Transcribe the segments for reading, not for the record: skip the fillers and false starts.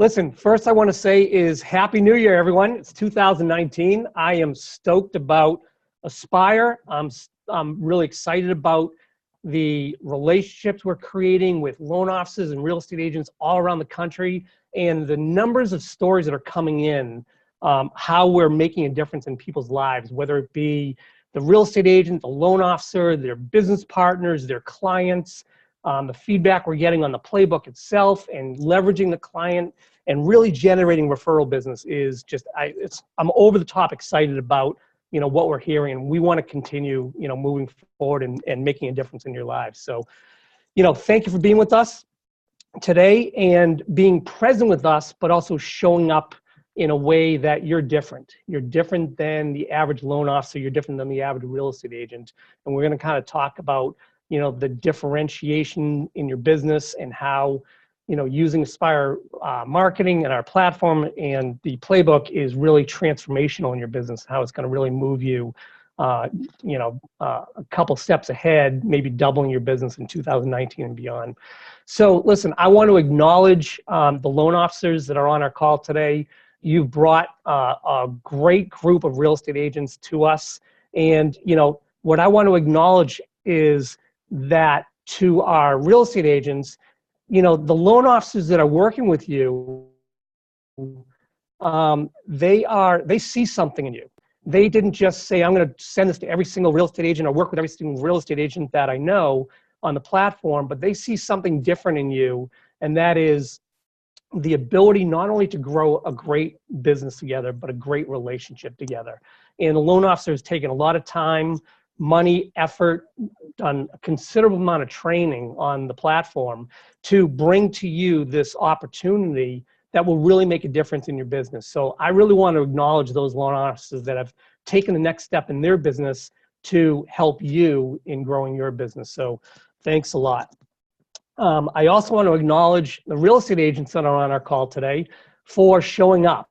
Listen, first I want to say is Happy New Year, everyone. It's 2019. I am stoked about Aspire. I'm really excited about the relationships we're creating with loan officers and real estate agents all around the country, and the numbers of stories that are coming in, how we're making a difference in people's lives, whether it be the real estate agent, the loan officer, their business partners, their clients, the feedback we're getting on the playbook itself, and leveraging the client and really generating referral business is just, I'm over the top excited about, what we're hearing, and we want to continue, moving forward and making a difference in your lives. So, thank you for being with us today and being present with us, but also showing up in a way that you're different. You're different than the average loan officer. You're different than the average real estate agent. And we're going to kind of talk about, the differentiation in your business and how, using Aspire marketing and our platform and the playbook is really transformational in your business, how it's going to really move you, a couple steps ahead, maybe doubling your business in 2019 and beyond. So listen, I want to acknowledge the loan officers that are on our call today. You've brought a great group of real estate agents to us. And, what I want to acknowledge is that to our real estate agents, the loan officers that are working with you, they see something in you. They didn't just say, I'm going to send this to every single real estate agent or work with every single real estate agent that I know on the platform, but they see something different in you. And that is the ability not only to grow a great business together, but a great relationship together. And the loan officer has taken a lot of time, money, effort, done a considerable amount of training on the platform to bring to you this opportunity that will really make a difference in your business. So I really want to acknowledge those loan officers that have taken the next step in their business to help you in growing your business. So thanks a lot. I also want to acknowledge the real estate agents that are on our call today for showing up.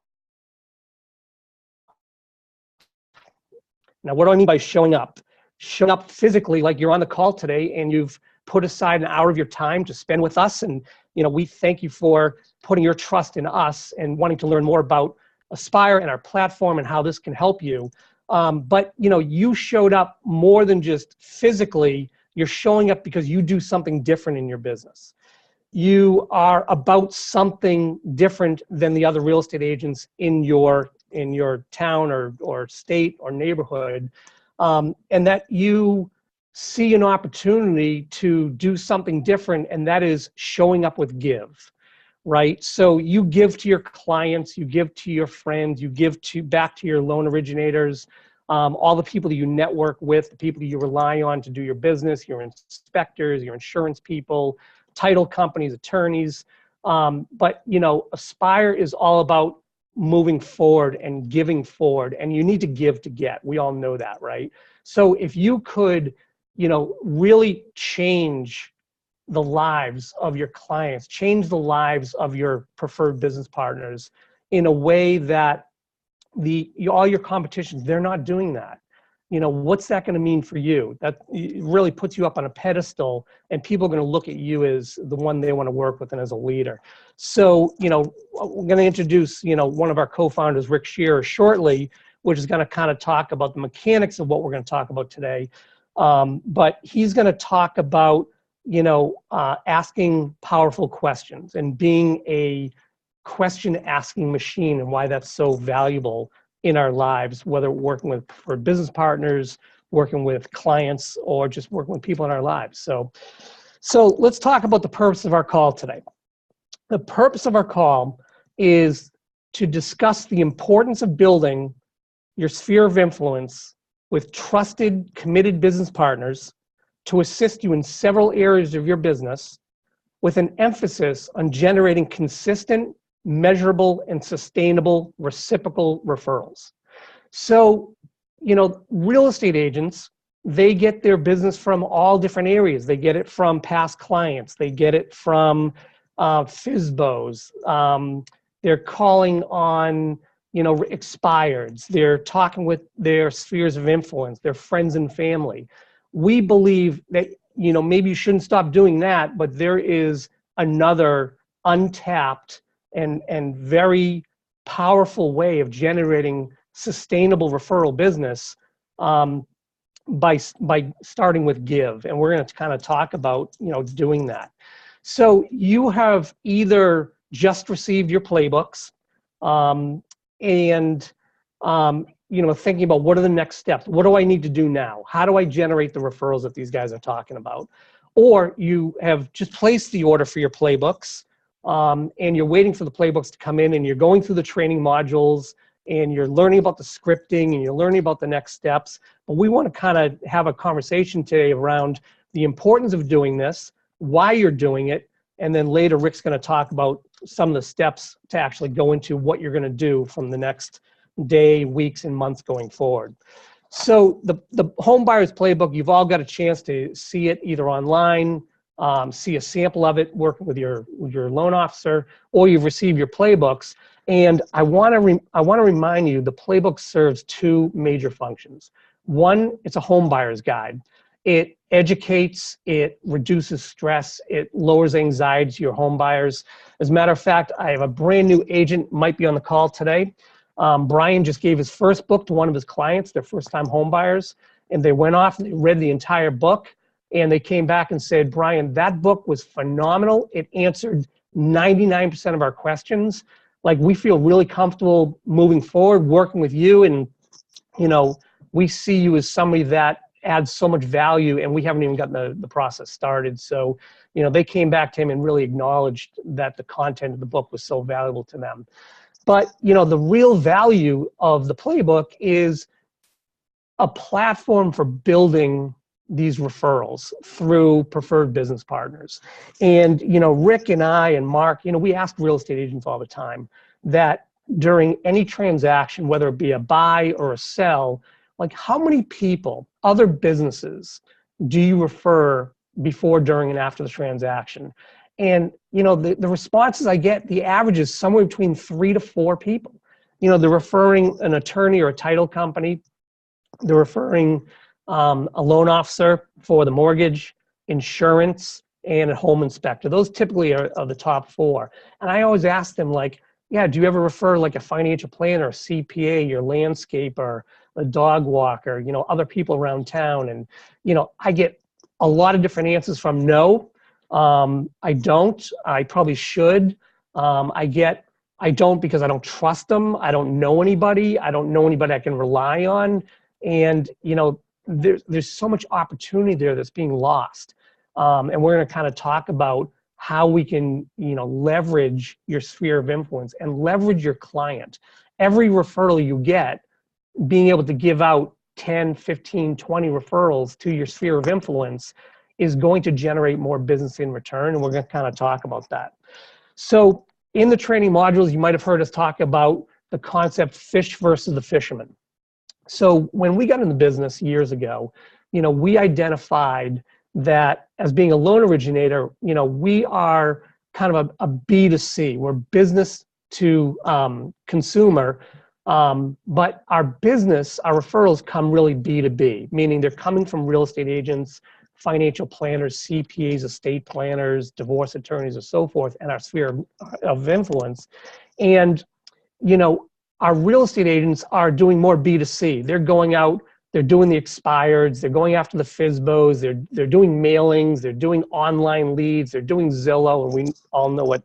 Now, what do I mean by showing up? Showing up physically, like you're on the call today and you've put aside an hour of your time to spend with us. And, we thank you for putting your trust in us and wanting to learn more about Aspire and our platform and how this can help you. But, you showed up more than just physically. You're showing up because you do something different in your business. You are about something different than the other real estate agents in your town or state or neighborhood, and that you see an opportunity to do something different, and that is showing up with give, right? So you give to your clients, you give to your friends, you give back to your loan originators, all the people that you network with, the people that you rely on to do your business, your inspectors, your insurance people, title companies, attorneys. But, Aspire is all about moving forward and giving forward, and you need to give to get. We all know that, right? So if you could, really change the lives of your clients, change the lives of your preferred business partners in a way that all your competitions, they're not doing that. What's that going to mean for you? That really puts you up on a pedestal, and people are going to look at you as the one they want to work with and as a leader. So, we're going to introduce, one of our co-founders, Rick Shearer, shortly, which is going to kind of talk about the mechanics of what we're going to talk about today. But he's going to talk about, asking powerful questions and being a question-asking machine, and why that's so valuable in our lives, whether working for business partners, working with clients, or just working with people in our lives. So let's talk about the purpose of our call today. The purpose of our call is to discuss the importance of building your sphere of influence with trusted, committed business partners to assist you in several areas of your business, with an emphasis on generating consistent, measurable, and sustainable reciprocal referrals. So, real estate agents, they get their business from all different areas. They get it from past clients. They get it from FSBOs. They're calling on, expireds. They're talking with their spheres of influence, their friends and family. We believe that, maybe you shouldn't stop doing that, but there is another untapped and very powerful way of generating sustainable referral business by starting with give. And we're going to kind of talk about, doing that. So you have either just received your playbooks and thinking about what are the next steps? What do I need to do now? How do I generate the referrals that these guys are talking about? Or you have just placed the order for your playbooks and you're waiting for the playbooks to come in and you're going through the training modules and you're learning about the scripting and you're learning about the next steps. But we want to kind of have a conversation today around the importance of doing this, why you're doing it, and then later Rick's going to talk about some of the steps to actually go into what you're going to do from the next day, weeks, and months going forward. So the Home Buyers Playbook, you've all got a chance to see it either online, see a sample of it working with your loan officer, or you've received your playbooks. And I want to remind you, the playbook serves two major functions. One, it's a home buyer's guide. It educates, it reduces stress, it lowers anxiety to your home buyers. As a matter of fact, I have a brand new agent, might be on the call today. Brian just gave his first book to one of his clients, their first-time home buyers, and they went off and they read the entire book, and they came back and said, Brian, that book was phenomenal. It answered 99% of our questions. Like, we feel really comfortable moving forward, working with you, and we see you as somebody that adds so much value, and we haven't even gotten the process started. So, they came back to him and really acknowledged that the content of the book was so valuable to them. But, the real value of the playbook is a platform for building these referrals through preferred business partners. And, Rick and I and Mark, we ask real estate agents all the time that during any transaction, whether it be a buy or a sell, like, how many people, other businesses, do you refer before, during, and after the transaction? And, the responses I get, the average is somewhere between 3 to 4 people. They're referring an attorney or a title company. They're referring a loan officer for the mortgage, insurance, and a home inspector. Those typically are the top 4. And I always ask them, like, yeah, do you ever refer like a financial planner, a CPA, your landscaper, a dog walker, other people around town? And, I get a lot of different answers from no. I don't. I probably should. I don't because I don't trust them. I don't know anybody. I don't know anybody I can rely on. And, there's so much opportunity there that's being lost. And we're going to kind of talk about how we can, leverage your sphere of influence and leverage your client. Every referral you get, being able to give out 10, 15, 20 referrals to your sphere of influence is going to generate more business in return. And we're going to kind of talk about that. So in the training modules, you might have heard us talk about the concept fish versus the fisherman. So when we got in the business years ago, we identified that as being a loan originator, we are kind of a B2C. We're business to consumer, but our business, our referrals come really B2B, meaning they're coming from real estate agents, financial planners, CPAs, estate planners, divorce attorneys, and so forth, and our sphere of influence. And, our real estate agents are doing more B2C. They're going out, they're doing the expireds, they're going after the FSBOs, they're doing mailings, they're doing online leads, they're doing Zillow, and we all know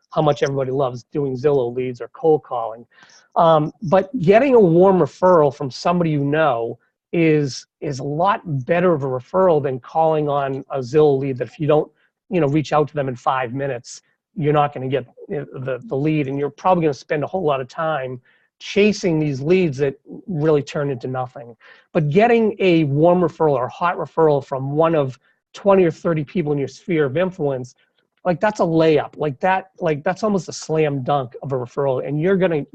how much everybody loves doing Zillow leads or cold calling. But getting a warm referral from somebody is a lot better of a referral than calling on a Zillow lead that if you don't, reach out to them in 5 minutes, you're not going to get the lead, and you're probably going to spend a whole lot of time chasing these leads that really turn into nothing. But getting a warm referral or a hot referral from one of 20 or 30 people in your sphere of influence, like, that's a layup. That's almost a slam dunk of a referral, and you're gonna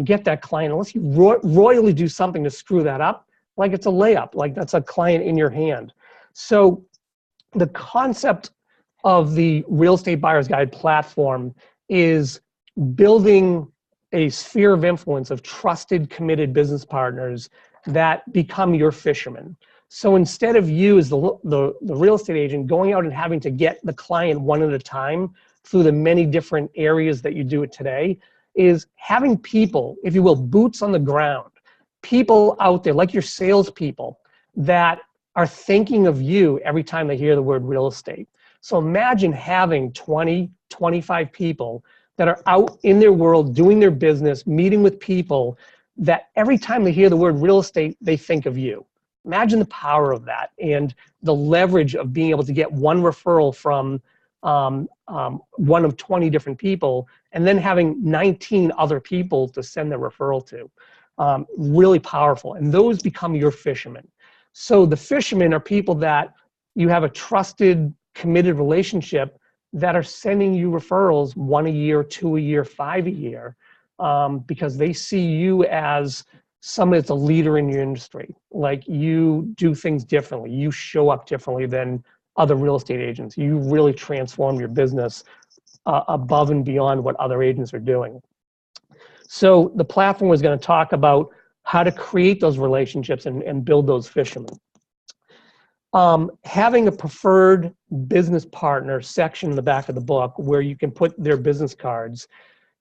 get that client unless you royally do something to screw that up. Like, it's a layup. Like, that's a client in your hand. So the concept of the Real Estate Buyer's Guide platform is building a sphere of influence of trusted, committed business partners that become your fishermen. So instead of you as the real estate agent going out and having to get the client one at a time, through the many different areas that you do it today, is having people, if you will, boots on the ground, people out there like your salespeople that are thinking of you every time they hear the word real estate. So imagine having 20, 25 people that are out in their world doing their business, meeting with people that every time they hear the word real estate, they think of you. Imagine the power of that and the leverage of being able to get one referral from one of 20 different people and then having 19 other people to send the referral to. Really powerful. And those become your fishermen. So the fishermen are people that you have a trusted, committed relationship that are sending you referrals 1 a year, 2 a year, 5 a year, because they see you as someone that's a leader in your industry. Like, you do things differently. You show up differently than other real estate agents. You really transform your business above and beyond what other agents are doing. So the platform was going to talk about how to create those relationships and build those fishermen. Having a preferred business partner section in the back of the book where you can put their business cards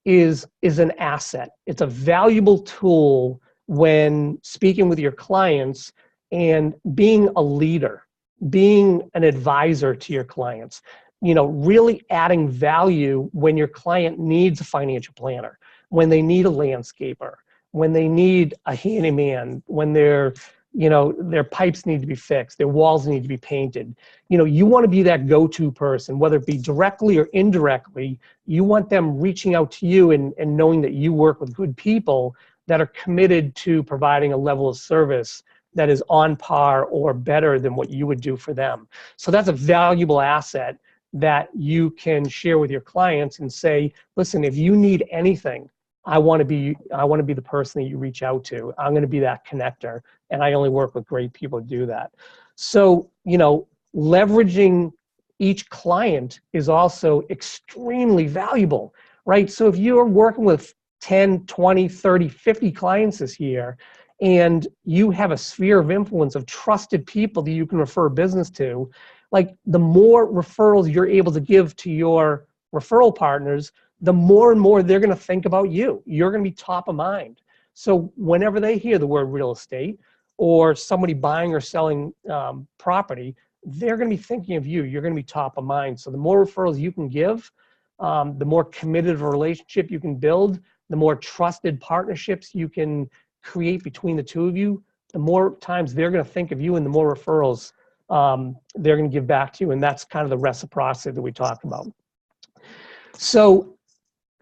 is an asset. It's a valuable tool when speaking with your clients and being a leader, being an advisor to your clients, really adding value when your client needs a financial planner, when they need a landscaper, when they need a handyman, when their pipes need to be fixed, their walls need to be painted. You want to be that go-to person, whether it be directly or indirectly. You want them reaching out to you and knowing that you work with good people that are committed to providing a level of service that is on par or better than what you would do for them. So that's a valuable asset that you can share with your clients and say, listen, if you need anything, I want to be the person that you reach out to. I'm going to be that connector, and I only work with great people to do that. So, leveraging each client is also extremely valuable, right? So if you're working with 10, 20, 30, 50 clients this year, and you have a sphere of influence of trusted people that you can refer business to, like, the more referrals you're able to give to your referral partners, the more and more they're going to think about you. You're going to be top of mind. So whenever they hear the word real estate or somebody buying or selling property, they're going to be thinking of you. You're going to be top of mind. So the more referrals you can give, the more committed a relationship you can build, the more trusted partnerships you can create between the two of you, the more times they're going to think of you and the more referrals they're going to give back to you. And that's kind of the reciprocity that we talked about. So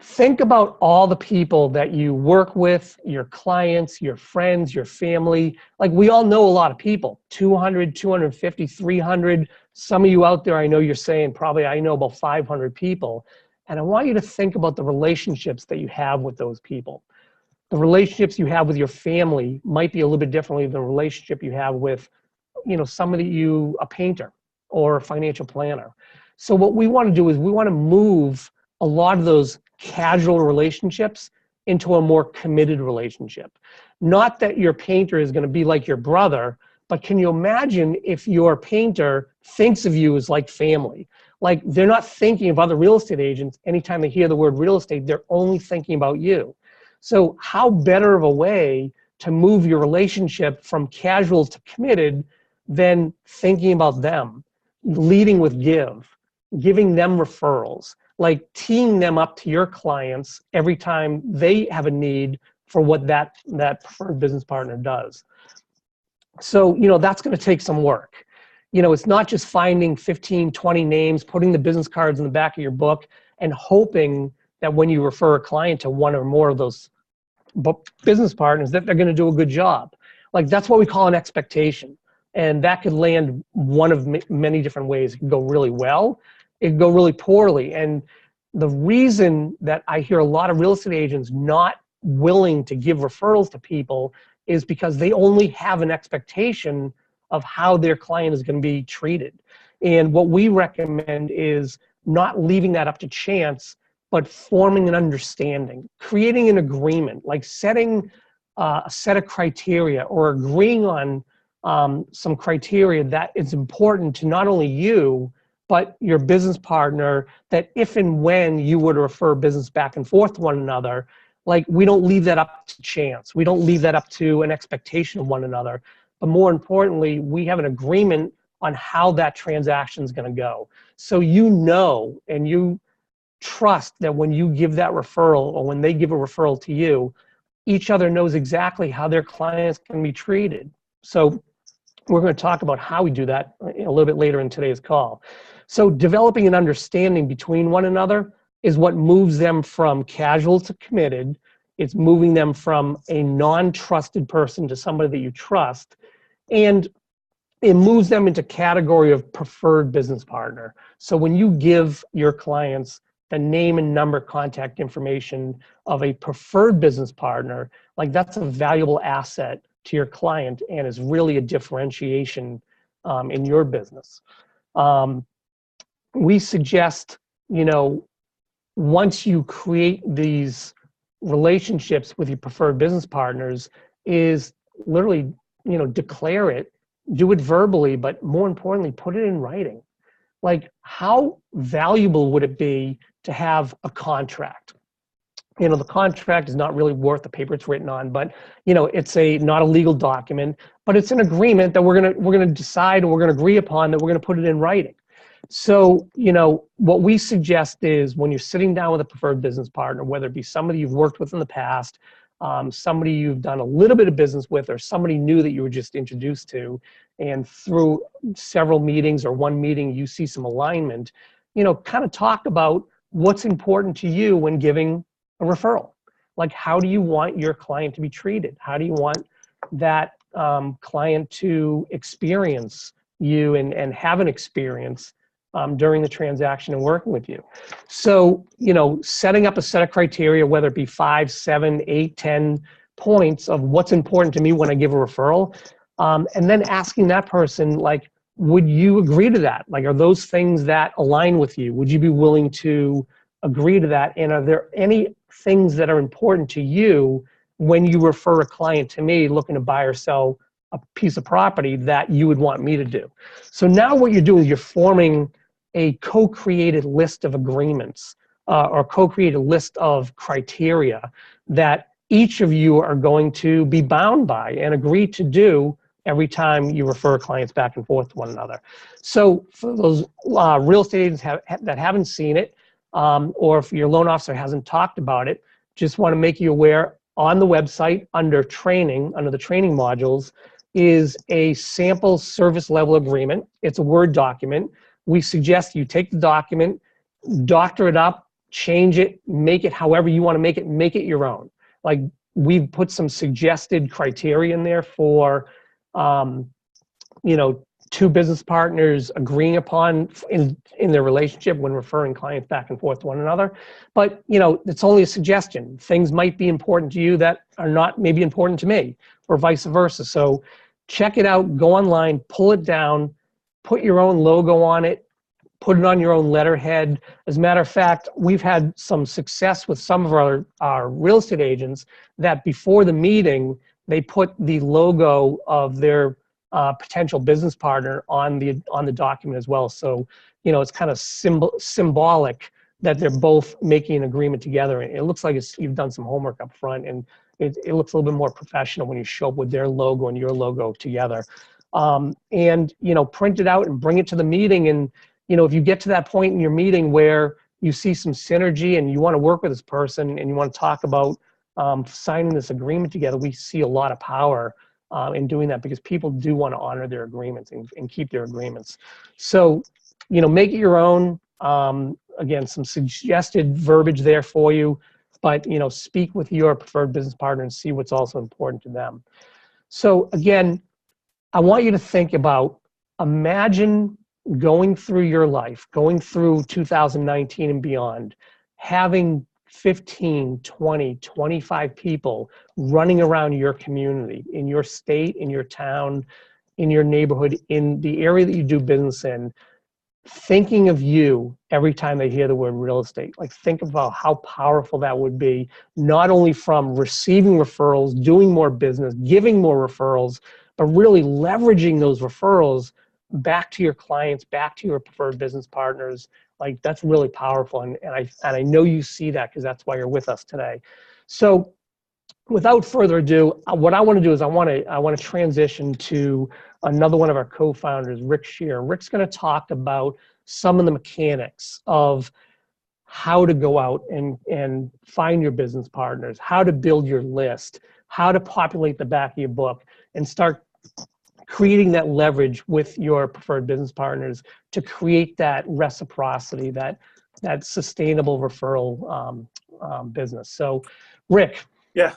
think about all the people that you work with, your clients, your friends, your family. Like, we all know a lot of people, 200, 250, 300. Some of you out there, I know you're saying probably I know about 500 people. And I want you to think about the relationships that you have with those people. The relationships you have with your family might be a little bit differently than the relationship you have with, somebody a painter or a financial planner. So what we want to do is we want to move a lot of those casual relationships into a more committed relationship. Not that your painter is going to be like your brother, but can you imagine if your painter thinks of you as like family? Like, they're not thinking of other real estate agents. Anytime they hear the word real estate, they're only thinking about you. So how better of a way to move your relationship from casual to committed than thinking about them, leading with giving them referrals, like teeing them up to your clients every time they have a need for what that preferred business partner does. So, that's going to take some work. It's not just finding 15, 20 names, putting the business cards in the back of your book and hoping that when you refer a client to one or more of those business partners that they're going to do a good job. Like, that's what we call an expectation. And that could land one of many different ways. It could go really well. It could go really poorly. And the reason that I hear a lot of real estate agents not willing to give referrals to people is because they only have an expectation of how their client is going to be treated. And what we recommend is not leaving that up to chance, but forming an understanding, creating an agreement, like setting a set of criteria or agreeing on some criteria that is important to not only you, but your business partner, that if and when you were to refer business back and forth to one another, like, we don't leave that up to chance. We don't leave that up to an expectation of one another. But more importantly, we have an agreement on how that transaction is going to go. So you know, and you trust that when you give that referral or when they give a referral to you, each other knows exactly how their clients can be treated. So we're going to talk about how we do that a little bit later in today's call. So developing an understanding between one another is what moves them from casual to committed. It's moving them from a non-trusted person to somebody that you trust. And it moves them into category of preferred business partner. So when you give your clients the name and number, contact information of a preferred business partner, like, that's a valuable asset to your client and is really a differentiation in your business. We suggest, once you create these relationships with your preferred business partners, is literally, declare it, do it verbally, but more importantly, put it in writing. Like, how valuable would it be to have a contract? The contract is not really worth the paper it's written on, but it's not a legal document, but it's an agreement that we're gonna decide, or we're gonna agree upon, that we're gonna put it in writing. So, what we suggest is, when you're sitting down with a preferred business partner, whether it be somebody you've worked with in the past, somebody you've done a little bit of business with, or somebody new that you were just introduced to, and through several meetings or one meeting you see some alignment, kind of talk about what's important to you when giving a referral. Like, how do you want your client to be treated? How do you want that client to experience you and have an experience during the transaction and working with you? So, setting up a set of criteria, whether it be 5, 7, 8, 10 points of what's important to me when I give a referral, and then asking that person, like, would you agree to that? Like, are those things that align with you? Would you be willing to agree to that? And are there any things that are important to you when you refer a client to me looking to buy or sell a piece of property that you would want me to do? So now what you're doing is you're forming a co-created list of agreements or co-created list of criteria that each of you are going to be bound by and agree to do every time you refer clients back and forth to one another. So for those real estate agents that haven't seen it, or if your loan officer hasn't talked about it, just want to make you aware, on the website under training, under the training modules, is a sample service level agreement. It's a Word document. We suggest you take the document, doctor it up, change it, make it however you want to make it your own. Like, we've put some suggested criteria in there for, two business partners agreeing upon in their relationship when referring clients back and forth to one another. But, it's only a suggestion. Things might be important to you that are not maybe important to me, or vice versa. So check it out, go online, pull it down, put your own logo on it, put it on your own letterhead. As a matter of fact, we've had some success with some of our real estate agents that before the meeting, they put the logo of their potential business partner on the document as well. So, it's kind of symbolic that they're both making an agreement together. And it looks like you've done some homework up front, and it looks a little bit more professional when you show up with their logo and your logo together. And, print it out and bring it to the meeting. And, if you get to that point in your meeting where you see some synergy and you want to work with this person and you want to talk about signing this agreement together, we see a lot of power in doing that, because people do want to honor their agreements and keep their agreements. So, make it your own. Again, some suggested verbiage there for you, but, speak with your preferred business partner and see what's also important to them. So again, I want you to think about, imagine going through your life, going through 2019 and beyond, having 15, 20, 25 people running around your community, in your state, in your town, in your neighborhood, in the area that you do business in, thinking of you every time they hear the word real estate. Like, think about how powerful that would be, not only from receiving referrals, doing more business, giving more referrals, but really leveraging those referrals back to your clients, back to your preferred business partners. Like, that's really powerful. And I know you see that, because that's why you're with us today. So without further ado, what I want to do is I want to transition to another one of our co-founders, Rick Shear. Rick's going to talk about some of the mechanics of how to go out and find your business partners, how to build your list, how to populate the back of your book, and start creating that leverage with your preferred business partners to create that reciprocity, that sustainable referral business. So, Rick. Yeah,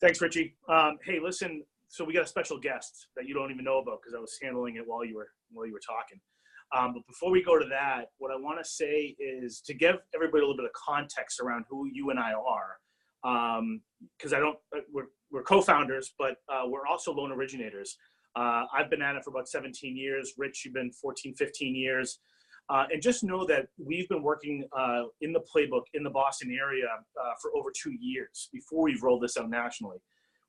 thanks, Richie. Hey, listen. So we got a special guest that you don't even know about, because I was handling it while you were talking. But before we go to that, what I want to say is to give everybody a little bit of context around who you and I are, because we're co-founders, but we're also loan originators. I've been at it for about 17 years. Rich, you've been 14, 15 years. And just know that we've been working in the playbook in the Boston area for over 2 years before we've rolled this out nationally.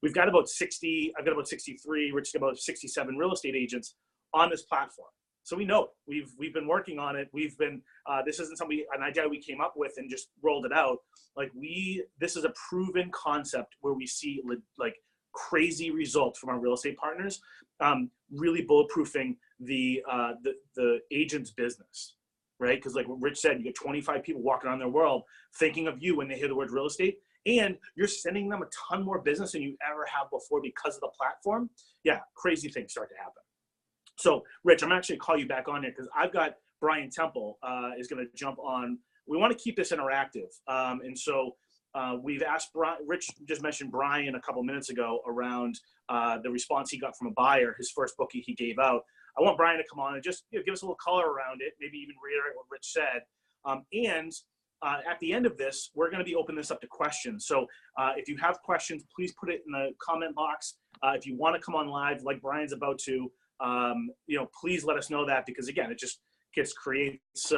We've got about 60, I've got about 63, Rich got about 67 real estate agents on this platform. So we know it. We've been working on it. We've been, this isn't an idea we came up with and just rolled it out. Like, this is a proven concept where we see like crazy results from our real estate partners, really bulletproofing the agent's business, right? Because like what Rich said, you get 25 people walking around their world thinking of you when they hear the word real estate, and you're sending them a ton more business than you ever have before because of the platform. Yeah, crazy things start to happen. So, Rich, I'm actually going to call you back on here, because I've got Brian Temple is going to jump on. We want to keep this interactive. And so we've asked Brian, Rich just mentioned Brian a couple minutes ago around the response he got from a buyer, his first bookie he gave out. I want Brian to come on and just give us a little color around it, maybe even reiterate what Rich said. And at the end of this, we're going to be opening this up to questions. So if you have questions, please put it in the comment box. If you want to come on live like Brian's about to, please let us know that, because again, it just creates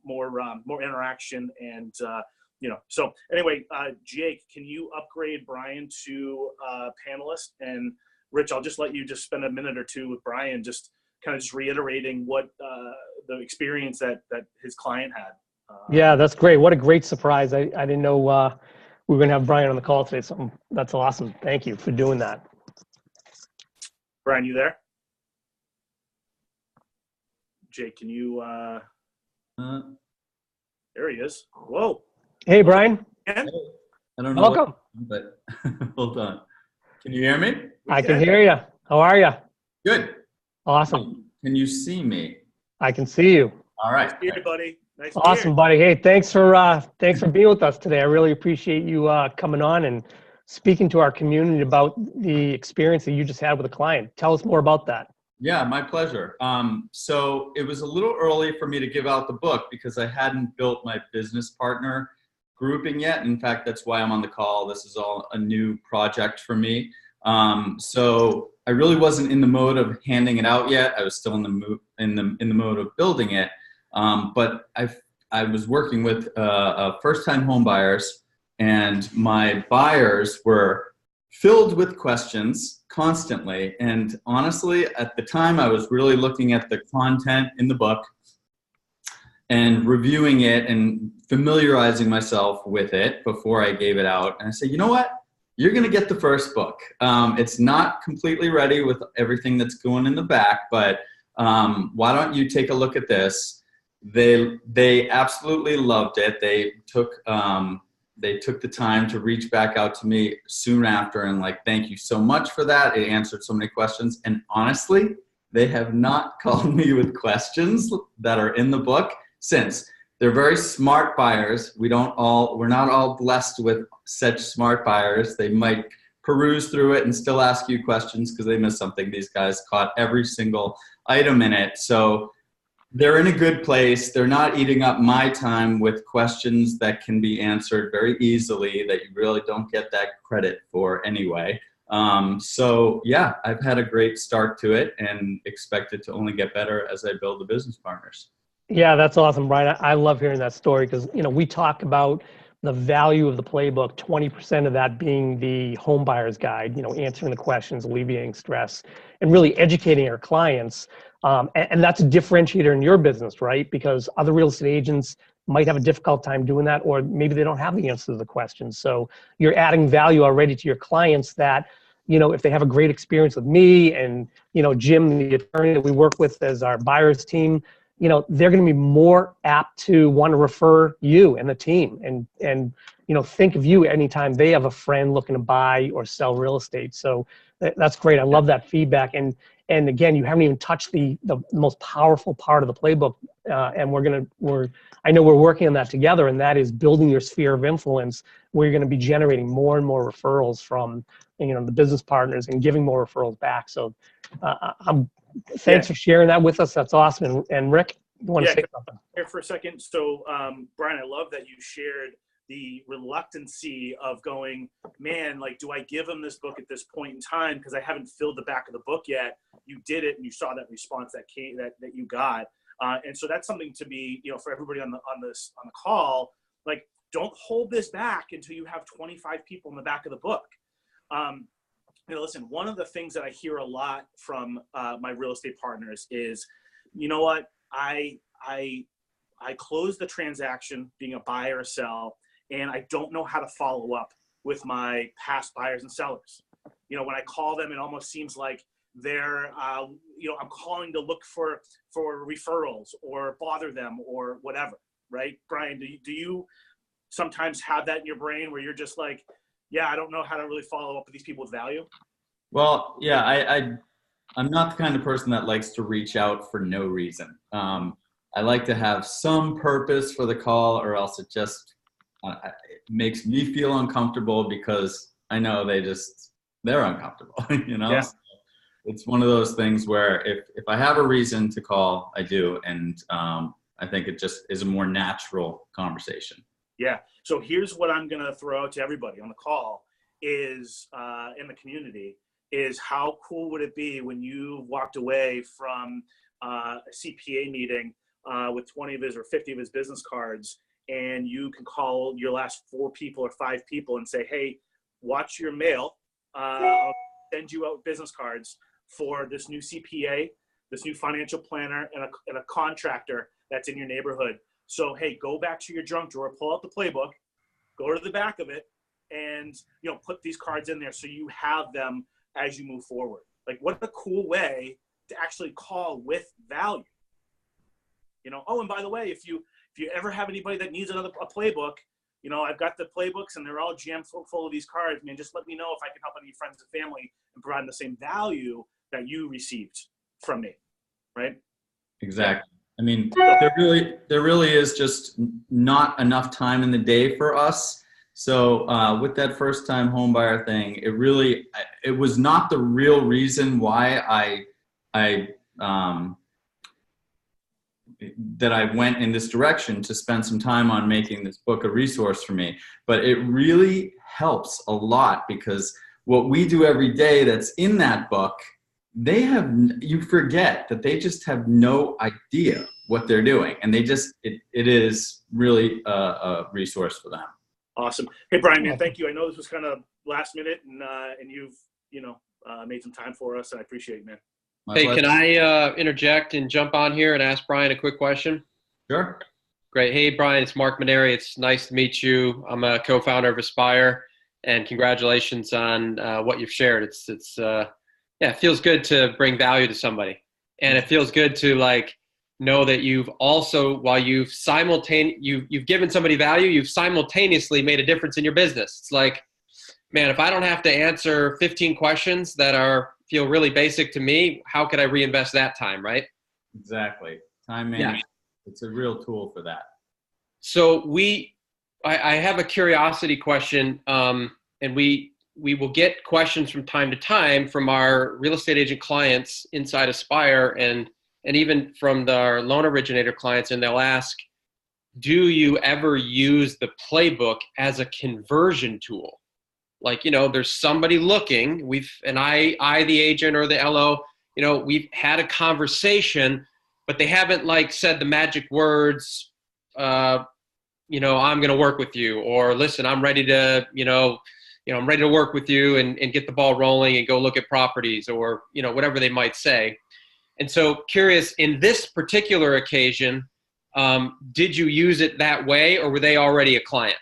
more interaction. And so anyway, Jake, can you upgrade Brian to panelist? And Rich, I'll just let you just spend a minute or two with Brian, just kind of just reiterating what the experience that his client had. Yeah, that's great. What a great surprise. I didn't know we were going to have Brian on the call today. So that's awesome. Thank you for doing that. Brian, you there? Jake, can you, there he is. Whoa. Hey, Brian. I don't know. Welcome. But hold on. Can you hear me? I can hear you. How are you? Good. Awesome. Can you see me? I can see you. All right. Nice to hear you, buddy. Nice to Awesome, buddy. Hey, thanks for being with us today. I really appreciate you coming on and speaking to our community about the experience that you just had with a client. Tell us more about that. Yeah, my pleasure. So it was a little early for me to give out the book because I hadn't built my business partner grouping yet. In fact, that's why I'm on the call. This is all a new project for me. So I really wasn't in the mode of handing it out yet. I was still in the mode of building it. But I was working with first-time home buyers, and my buyers were filled with questions constantly. And honestly, at the time, I was really looking at the content in the book and reviewing it and familiarizing myself with it before I gave it out. And I said, you know what? You're going to get the first book. It's not completely ready with everything that's going in the back, but why don't you take a look at this? They absolutely loved it. They took the time to reach back out to me soon after and like, thank you so much for that. It answered so many questions. And honestly, they have not called me with questions that are in the book since. They're very smart buyers. We're not all blessed with such smart buyers. They might peruse through it and still ask you questions because they missed something. These guys caught every single item in it. So they're in a good place. They're not eating up my time with questions that can be answered very easily that you really don't get that credit for anyway. So yeah, I've had a great start to it and expect it to only get better as I build the business partners. Yeah, that's awesome, Brian. I love hearing that story because, we talk about the value of the playbook, 20% of that being the home buyer's guide, answering the questions, alleviating stress, and really educating our clients. And that's a differentiator in your business, right? Because other real estate agents might have a difficult time doing that, or maybe they don't have the answer to the questions. So you're adding value already to your clients that, if they have a great experience with me and, Jim, the attorney that we work with as our buyers team, they're going to be more apt to want to refer you and the team and think of you anytime they have a friend looking to buy or sell real estate. So that's great. I love that feedback. And again, you haven't even touched the most powerful part of the playbook. And I know we're working on that together, and that is building your sphere of influence, where you're going to be generating more and more referrals from, the business partners and giving more referrals back. So thanks for sharing that with us. That's awesome. And Rick, you want to say something? Here for a second. So, Brian, I love that you shared the reluctancy of going, man, like, do I give him this book at this point in time? Because I haven't filled the back of the book yet. You did it, and you saw that response that you got. And so that's something to be, for everybody on the call, like, don't hold this back until you have 25 people in the back of the book. Listen, one of the things that I hear a lot from my real estate partners is, you know what, I close the transaction being a buy or sell, and I don't know how to follow up with my past buyers and sellers. When I call them, it almost seems like they're, I'm calling to look for referrals or bother them or whatever, right? Brian, do you sometimes have that in your brain where you're just like, yeah, I don't know how to really follow up with these people with value? Well, yeah, I'm not the kind of person that likes to reach out for no reason. I like to have some purpose for the call, or else it just it makes me feel uncomfortable because I know they're uncomfortable, Yeah. So it's one of those things where if I have a reason to call, I do. And I think it just is a more natural conversation. Yeah. So here's what I'm going to throw out to everybody on the call is in the community is, how cool would it be when you walked away from a CPA meeting with 20 of his or 50 of his business cards, and you can call your last 4 people or 5 people and say, hey, watch your mail. I'll send you out business cards for this new CPA, this new financial planner, and a contractor that's in your neighborhood. So, hey, go back to your junk drawer, pull out the playbook, go to the back of it, and, put these cards in there so you have them as you move forward. Like, what a cool way to actually call with value. Oh, and by the way, if you ever have anybody that needs a playbook, I've got the playbooks and they're all jammed full of these cards. Man, just let me know if I can help any friends and family and provide the same value that you received from me, right? Exactly. I mean, there really is just not enough time in the day for us. So with that first time home buyer thing, it was not the real reason why I went in this direction to spend some time on making this book a resource for me. But it really helps a lot, because what we do every day that's in that book, you forget that they just have no idea what they're doing. And it is really a resource for them. Awesome. Hey, Brian, man, thank you. I know this was kind of last minute, and you've, made some time for us, and I appreciate it, man. Hey, can I interject and jump on here and ask Brian a quick question? Sure. Great. Hey, Brian, it's Mark Maneri. It's nice to meet you. I'm a co-founder of Aspire, and congratulations on what you've shared. It feels good to bring value to somebody, and it feels good to know that you've also, while you've given somebody value, you've simultaneously made a difference in your business. It's like, man, if I don't have to answer 15 questions that feel really basic to me, how could I reinvest that time, right? Exactly. Time management. Yeah. It's a real tool for that. So I have a curiosity question, and we will get questions from time to time from our real estate agent clients inside Aspire, and even from our loan originator clients, and they'll ask, do you ever use the playbook as a conversion tool? There's somebody looking, I, the agent or the LO, we've had a conversation, but they haven't said the magic words, I'm going to work with you, or listen, I'm ready to, I'm ready to work with you and get the ball rolling and go look at properties, or, whatever they might say. And so curious, in this particular occasion, did you use it that way, or were they already a client?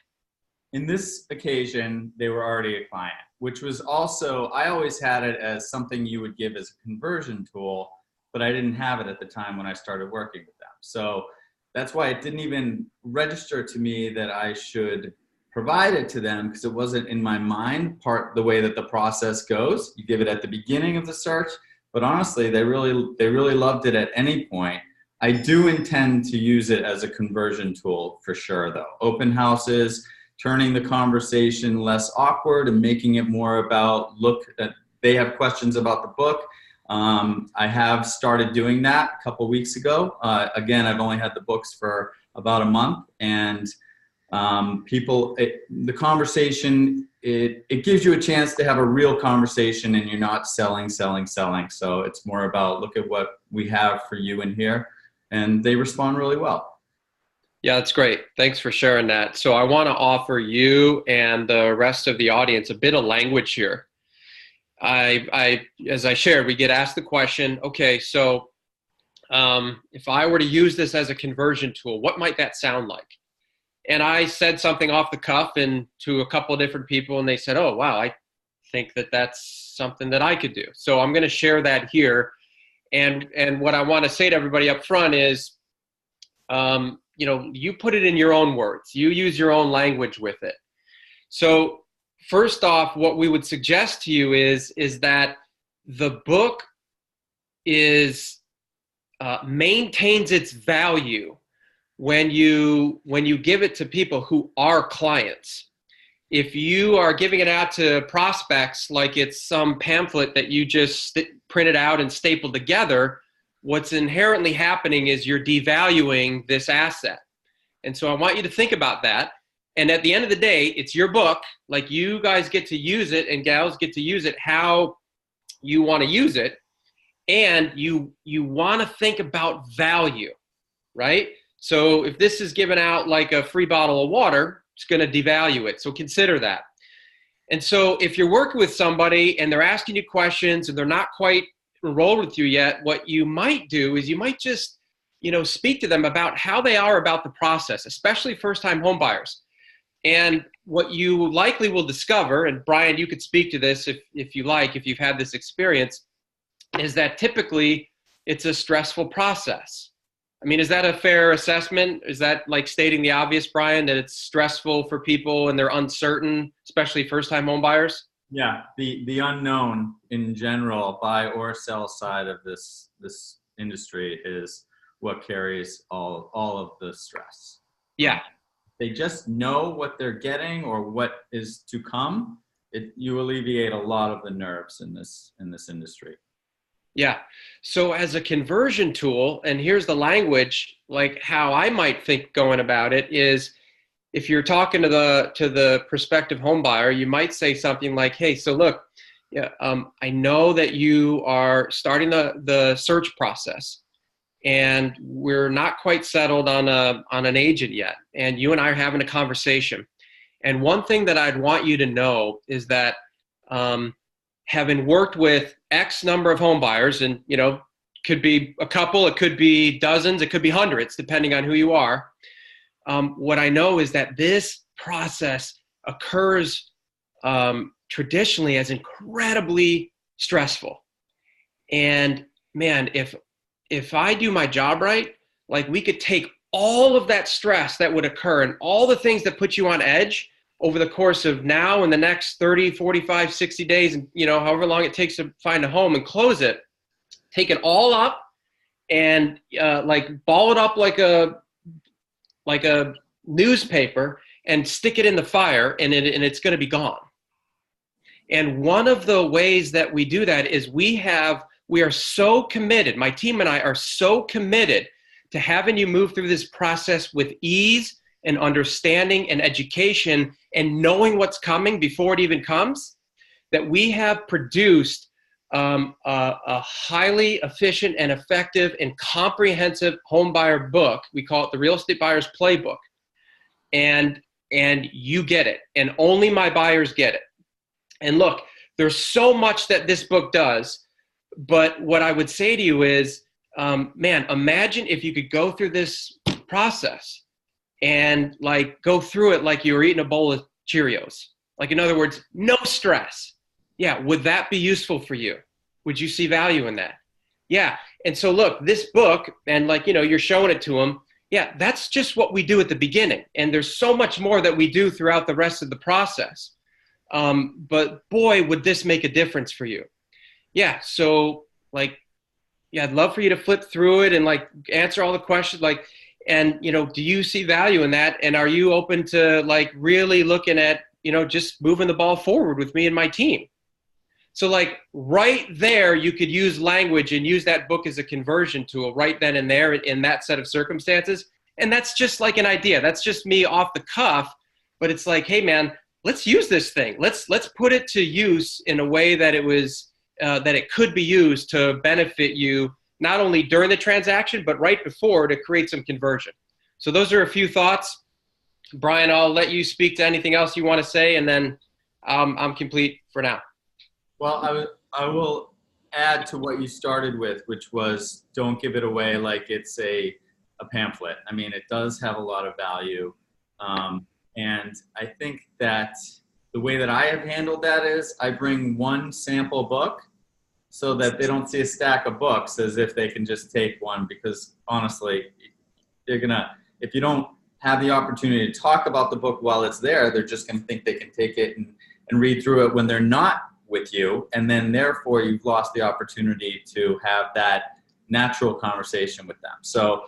In this occasion, they were already a client, which was also, I always had it as something you would give as a conversion tool, but I didn't have it at the time when I started working with them. So that's why it didn't even register to me that I should provide it to them, because it wasn't in my mind the way that the process goes. You give it at the beginning of the search, but honestly, they really loved it at any point. I do intend to use it as a conversion tool for sure, though. Open houses, turning the conversation less awkward and making it more about, they have questions about the book. I have started doing that a couple weeks ago. Again, I've only had the books for about a month, and the conversation, it gives you a chance to have a real conversation, and you're not selling. So it's more about, look at what we have for you in here, and they respond really well. Yeah, that's great. Thanks for sharing that. So I want to offer you and the rest of the audience a bit of language here. As I shared, we get asked the question, okay, so if I were to use this as a conversion tool, what might that sound like? And I said something off the cuff and to a couple of different people, and they said, oh, wow, I think that that's something that I could do. So I'm going to share that here. And what I want to say to everybody up front is, you put it in your own words. You use your own language with it. So first off, what we would suggest to you is that the book maintains its value when you give it to people who are clients. If you are giving it out to prospects like it's some pamphlet that you just printed out and stapled together, what's inherently happening is you're devaluing this asset. And so I want you to think about that. And at the end of the day, it's your book. Like, you guys get to use it and gals get to use it how you want to use it. And you want to think about value, right? So if this is given out like a free bottle of water, it's going to devalue it. So consider that. And so if you're working with somebody and they're asking you questions and they're not quite enrolled with you yet, what you might do is you might just, speak to them about how they are about the process, especially first-time home buyers. And what you likely will discover, and Brian, you could speak to this if you like, if you've had this experience, is that typically it's a stressful process. I mean, is that a fair assessment? Is that like stating the obvious, Brian, that it's stressful for people and they're uncertain, especially first-time home buyers? Yeah, the unknown in general, buy or sell side of this industry is what carries all of the stress. Yeah. They just know what they're getting or what is to come. You alleviate a lot of the nerves in this industry. Yeah. So as a conversion tool, and here's the language, like how I might think going about it is, if you're talking to the prospective home buyer, you might say something like, hey, so look, I know that you are starting the search process, and we're not quite settled on an agent yet. And you and I are having a conversation. And one thing that I'd want you to know is that having worked with X number of home buyers, and could be a couple, it could be dozens, it could be hundreds, depending on who you are. What I know is that this process occurs traditionally as incredibly stressful. And man, if I do my job right, like, we could take all of that stress that would occur and all the things that put you on edge over the course of now and the next 30, 45, 60 days, and however long it takes to find a home, and close it, take it all up and ball it up like a newspaper and stick it in the fire, and it's going to be gone. And one of the ways that we do that is we are so committed, my team and I are so committed to having you move through this process with ease and understanding and education and knowing what's coming before it even comes, that we have produced a highly efficient and effective and comprehensive home buyer book. We call it the Real Estate Buyer's Playbook. and you get it, and only my buyers get it. And look, there's so much that this book does, but what I would say to you is, man, imagine if you could go through this process and like go through it like you were eating a bowl of Cheerios. Like, in other words, no stress. Yeah, would that be useful for you? Would you see value in that? Yeah. And so look, this book, and like, you're showing it to them. Yeah, that's just what we do at the beginning. And there's so much more that we do throughout the rest of the process. But boy, would this make a difference for you. Yeah. So like, yeah, I'd love for you to flip through it and like answer all the questions, like, and, do you see value in that? And are you open to like really looking at, just moving the ball forward with me and my team? So like right there, you could use language and use that book as a conversion tool right then and there in that set of circumstances. And that's just like an idea. That's just me off the cuff, but it's like, hey man, let's use this thing. Let's put it to use in a way that it was, that it could be used to benefit you, not only during the transaction, but right before, to create some conversion. So those are a few thoughts. Brian, I'll let you speak to anything else you want to say, and then I'm complete for now. Well, I will add to what you started with, which was don't give it away like it's a pamphlet. I mean, it does have a lot of value. And I think that the way that I have handled that is I bring one sample book so that they don't see a stack of books as if they can just take one, because honestly, if you don't have the opportunity to talk about the book while it's there, they're just going to think they can take it and read through it when they're not with you, and then therefore you've lost the opportunity to have that natural conversation with them. So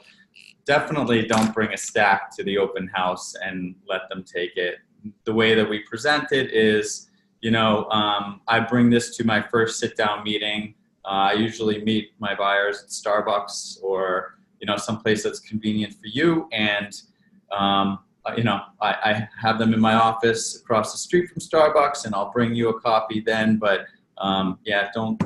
definitely don't bring a stack to the open house and let them take it. The way that we present it is, I bring this to my first sit-down meeting. I usually meet my buyers at Starbucks or someplace that's convenient for you, and I have them in my office across the street from Starbucks, and I'll bring you a copy then. But yeah, don't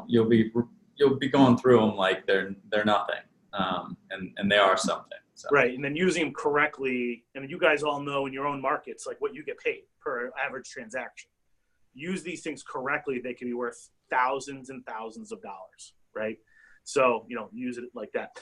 you'll be going through them like they're nothing, and they are something. So. Right, and then using them correctly, and you guys all know in your own markets like what you get paid per average transaction. Use these things correctly; they can be worth thousands and thousands of dollars, right? So, use it like that.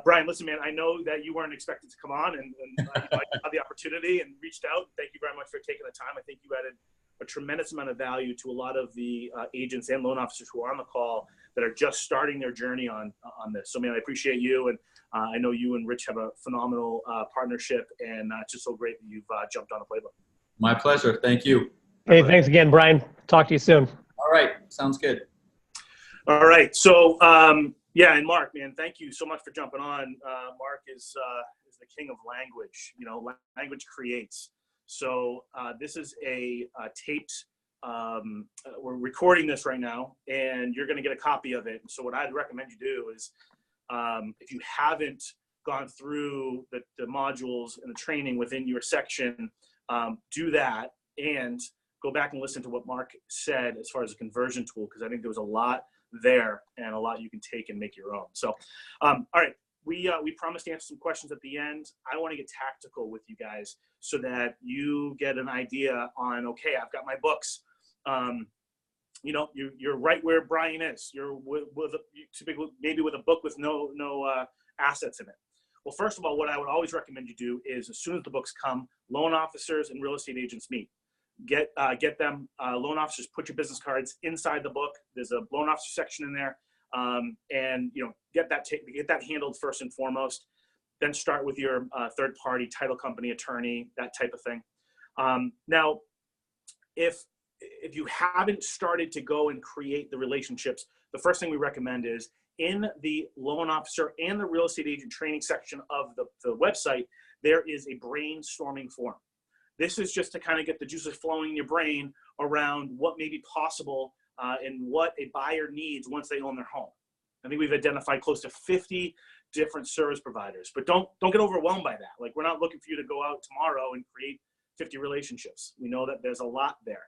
Brian, listen, man, I know that you weren't expected to come on, and I had the opportunity and reached out. Thank you very much for taking the time. I think you added a tremendous amount of value to a lot of the agents and loan officers who are on the call that are just starting their journey on this. So, man, I appreciate you, and I know you and Rich have a phenomenal partnership, and it's just so great that you've jumped on the playbook. My pleasure. Thank you. Hey, thanks again, Brian. Talk to you soon. All right. Sounds good. All right. So, yeah, and Mark, man, thank you so much for jumping on. Mark is the king of language. Language creates. So this is a taped. We're recording this right now, and you're going to get a copy of it. So what I'd recommend you do is, if you haven't gone through the modules and the training within your section, do that and go back and listen to what Mark said as far as a conversion tool, because I think there was a lot there and a lot you can take and make your own. So, all right, we promised to answer some questions at the end. I want to get tactical with you guys so that you get an idea on, okay, I've got my books. You're right where Brian is. You're maybe with a book with no assets in it. Well, first of all, what I would always recommend you do is, as soon as the books come, loan officers and real estate agents meet. Get them, loan officers, put your business cards inside the book. There's a loan officer section in there, and get that handled first and foremost. Then start with your third party title company attorney, that type of thing. Now, if you haven't started to go and create the relationships, the first thing we recommend is in the loan officer and the real estate agent training section of the website, there is a brainstorming forum. This is just to kind of get the juices flowing in your brain around what may be possible and what a buyer needs once they own their home. I think we've identified close to 50 different service providers, but don't get overwhelmed by that. Like, we're not looking for you to go out tomorrow and create 50 relationships. We know that there's a lot there,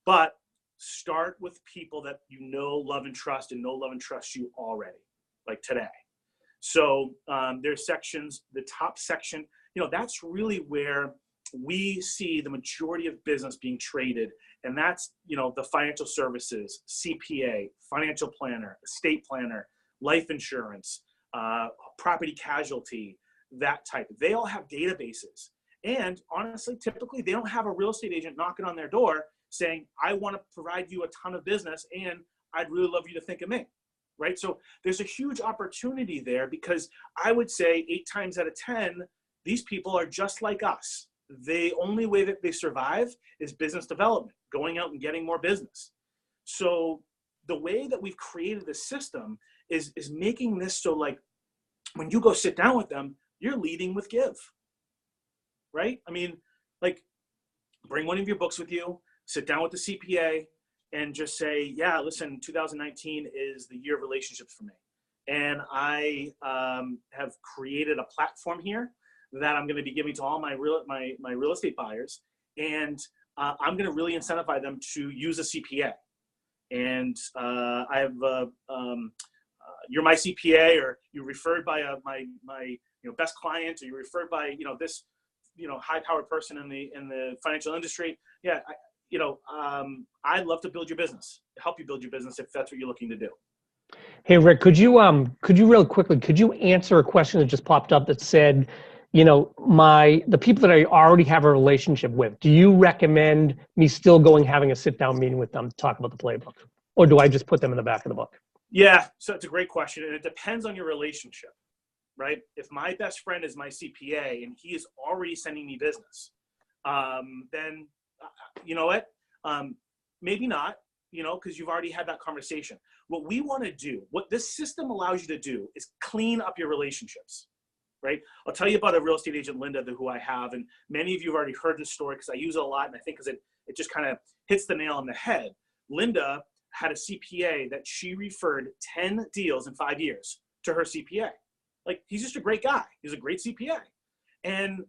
but start with people that love and trust, and love and trust you already, like today. So there's sections. The top section that's really where we see the majority of business being traded. And that's, the financial services, CPA, financial planner, estate planner, life insurance, property casualty, that type. They all have databases. And honestly, typically, they don't have a real estate agent knocking on their door saying, I want to provide you a ton of business and I'd really love you to think of me, right? So there's a huge opportunity there, because I would say 8 times out of 10, these people are just like us. The only way that they survive is business development, going out and getting more business. So the way that we've created this system is making this so, like, when you go sit down with them, you're leading with give, right? I mean, like, bring one of your books with you, sit down with the CPA, and just say, yeah, listen, 2019 is the year of relationships for me. And I have created a platform here that I'm going to be giving to all my real estate buyers. And I'm going to really incentivize them to use a CPA. And I have, you're my CPA, or you're referred by my best client, or you're referred by, this, high-powered person in the financial industry. Yeah. I'd love to build your business, help you build your business if that's what you're looking to do. Hey, Rick, could you really quickly, could you answer a question that just popped up that said, the people that I already have a relationship with, do you recommend me still having a sit down meeting with them to talk about the playbook? Or do I just put them in the back of the book? Yeah. So it's a great question. And it depends on your relationship, right? If my best friend is my CPA and he is already sending me business, then you know what? Maybe not, because you've already had that conversation. What we want to do, what this system allows you to do, is clean up your relationships, right? I'll tell you about a real estate agent, Linda, who I have, and many of you have already heard this story because I use it a lot, and I think because it just kind of hits the nail on the head. Linda had a CPA that she referred 10 deals in 5 years to her CPA. Like, he's just a great guy. He's a great CPA. And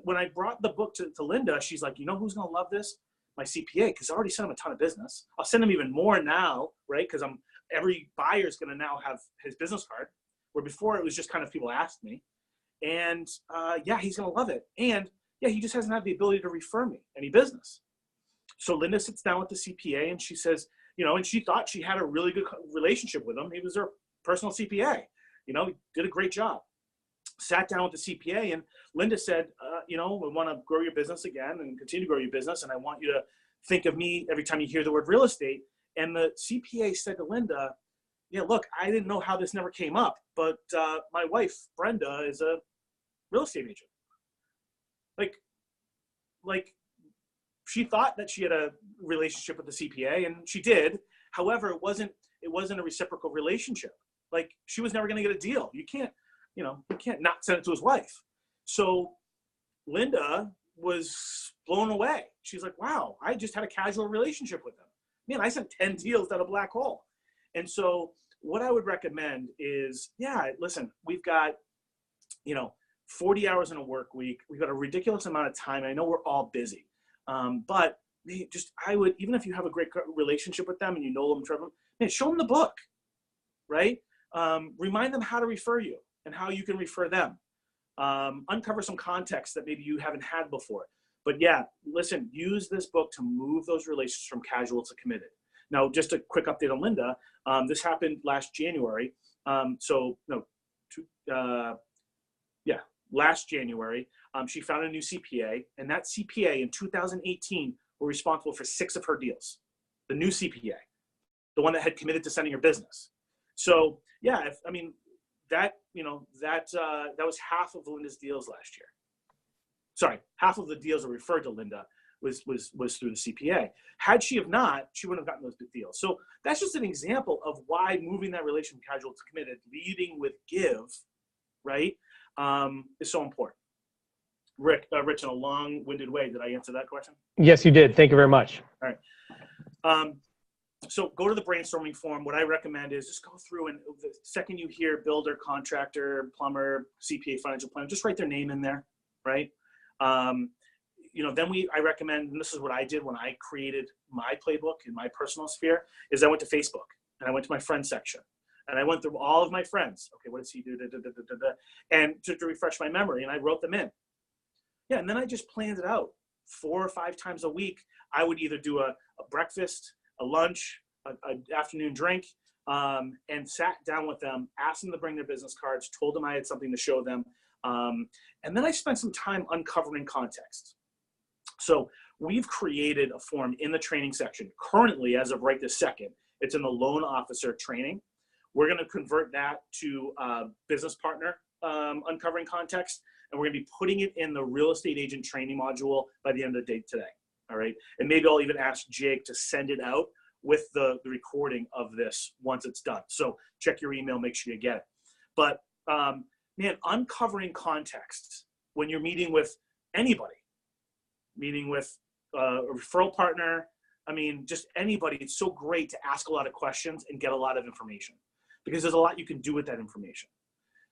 when I brought the book to Linda, she's like, who's going to love this? My CPA, because I already sent him a ton of business. I'll send him even more now, right? Because every buyer is going to now have his business card, where before it was just kind of people asked me. And yeah, he's going to love it. And yeah, he just hasn't had the ability to refer me any business. So Linda sits down with the CPA and she says, and she thought she had a really good relationship with him. He was her personal CPA. He did a great job. Sat down with the CPA, and Linda said, we want to grow your business again and continue to grow your business. And I want you to think of me every time you hear the word real estate. And the CPA said to Linda, yeah, look, I didn't know how this never came up, but my wife, Brenda, is a real estate agent. Like she thought that she had a relationship with the CPA, and she did. However, it wasn't a reciprocal relationship. Like, she was never going to get a deal. You can't not send it to his wife. So Linda was blown away. She's like, wow, I just had a casual relationship with him. Man, I sent 10 deals down a black hole. And so what I would recommend is, yeah, listen, we've got, 40 hours in a work week. We've got a ridiculous amount of time. I know we're all busy. But I would, even if you have a great relationship with them and you know them, man, show them the book, right? Remind them how to refer you and how you can refer them. Uncover some context that maybe you haven't had before. But yeah, listen, use this book to move those relationships from casual to committed. Now, just a quick update on Linda. This happened last January. Last January, she found a new CPA, and that CPA in 2018 were responsible for 6 of her deals. The new CPA, the one that had committed to sending her business. So yeah, that was half of Linda's deals last year. Sorry, half of the deals that were referred to Linda was through the CPA. Had she have not, she wouldn't have gotten those deals. So that's just an example of why moving that relation from casual to committed, leading with give, right, is so important. Rick, Rich, in a long-winded way, did I answer that question? Yes, you did. Thank you very much. All right. So go to the brainstorming forum. What I recommend is just go through, and the second you hear builder, contractor, plumber, CPA, financial planner, just write their name in there, right? Then I recommend, and this is what I did when I created my playbook in my personal sphere, is I went to Facebook and I went to my friend section and I went through all of my friends. Okay, what does he do? And to refresh my memory, and I wrote them in. Yeah, and then I just planned it out 4 or 5 times a week. I would either do a breakfast, a lunch, an afternoon drink, and sat down with them, asked them to bring their business cards, told them I had something to show them. And then I spent some time uncovering context. So we've created a form in the training section. Currently, as of right this second, it's in the loan officer training. We're going to convert that to business partner uncovering context, and we're going to be putting it in the real estate agent training module by the end of the day today. All right. And maybe I'll even ask Jake to send it out with the recording of this once it's done. So check your email, make sure you get it. But man, uncovering context when you're meeting with anybody, meeting with a referral partner, I mean, just anybody, it's so great to ask a lot of questions and get a lot of information, because there's a lot you can do with that information.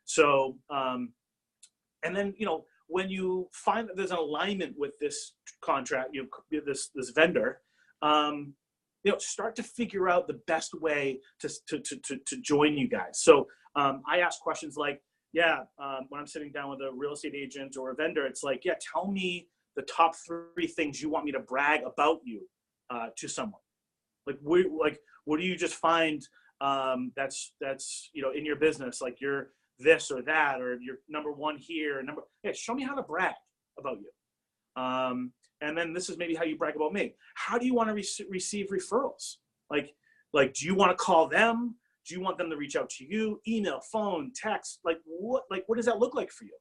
So, and then, you know, when you find that there's an alignment with this contract, you know, this vendor, you know, start to figure out the best way to join you guys. So I ask questions like, yeah, when I'm sitting down with a real estate agent or a vendor, it's like, yeah, tell me the top 3 things you want me to brag about you to someone. Like, what do you just find that's you know, in your business, like you're this or that, or you're number 1 here, yeah, show me how to brag about you. And then this is maybe how you brag about me. How do you want to receive referrals? Like, do you want to call them? Do you want them to reach out to you? Email, phone, text, like what does that look like for you?